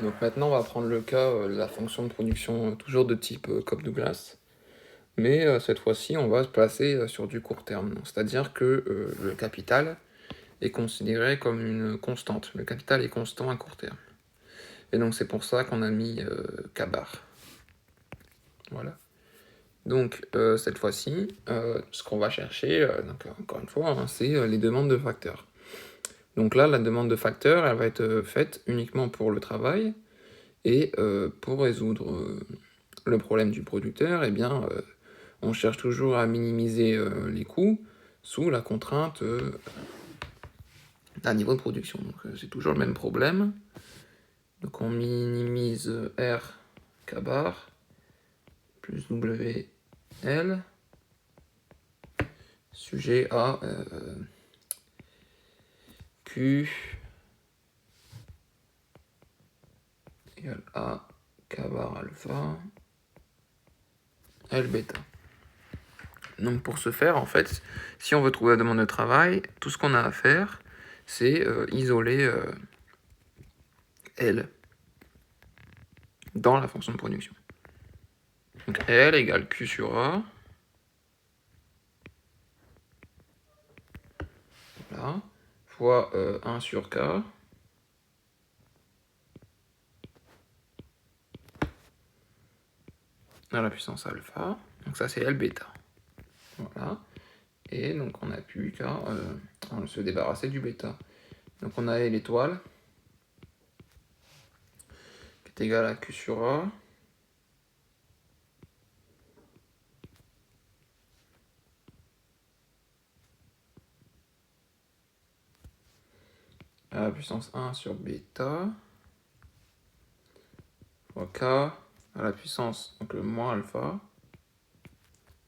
Donc maintenant, on va prendre le cas de la fonction de production toujours de type Cobb-Douglas, mais cette fois-ci, on va se placer sur du court terme. C'est-à-dire que le capital est considéré comme une constante. Le capital est constant à court terme. Et donc c'est pour ça qu'on a mis K-bar. Voilà. Donc cette fois-ci, ce qu'on va chercher, donc, encore une fois, hein, c'est les demandes de facteurs. Donc là, la demande de facteurs, elle va être faite uniquement pour le travail, et pour résoudre le problème du producteur, eh bien, on cherche toujours à minimiser les coûts sous la contrainte d'un niveau de production. Donc c'est toujours le même problème. Donc on minimise R K bar plus WL sujet à Q égale A K bar alpha L bêta. Donc pour ce faire, en fait, si on veut trouver la demande de travail, tout ce qu'on a à faire, c'est isoler L dans la fonction de production. Donc L égale Q sur A. Voilà. Fois 1 sur K. À la puissance alpha. Donc ça c'est L bêta. Voilà. Et donc on n'a plus qu'à se débarrasser du bêta. Donc on a L étoile qui est égal à Q sur A. À la puissance 1 sur bêta. Fois K à la puissance, donc le moins alpha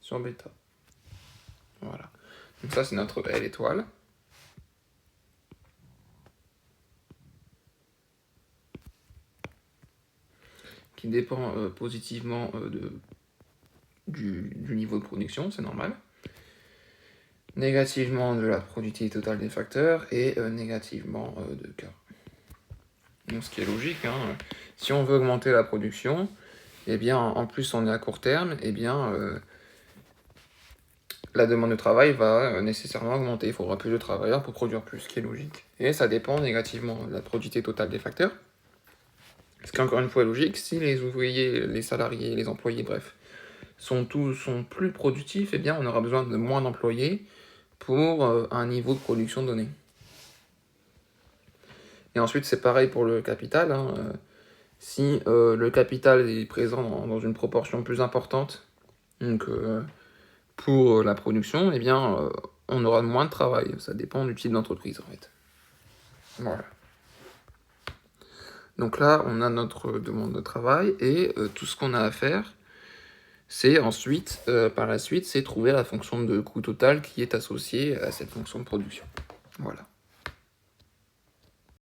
sur bêta. Voilà. Donc ça c'est notre L étoile. Qui dépend positivement du niveau de production, c'est normal. Négativement de la productivité totale des facteurs et négativement de K. Donc ce qui est logique, hein, si on veut augmenter la production, et bien en plus on est à court terme, et bien la demande de travail va nécessairement augmenter. Il faudra plus de travailleurs pour produire plus, ce qui est logique. Et ça dépend négativement de la productivité totale des facteurs. Ce qui est encore une fois logique, si les ouvriers, les salariés, les employés, bref, sont plus productifs, eh bien on aura besoin de moins d'employés pour un niveau de production donné. Et ensuite c'est pareil pour le capital, hein, si le capital est présent dans une proportion plus importante, donc pour la production, eh bien on aura moins de travail. Ça dépend du type d'entreprise en fait. Voilà. Donc là, on a notre demande de travail et tout ce qu'on a à faire, c'est ensuite, par la suite, c'est trouver la fonction de coût total qui est associée à cette fonction de production. Voilà.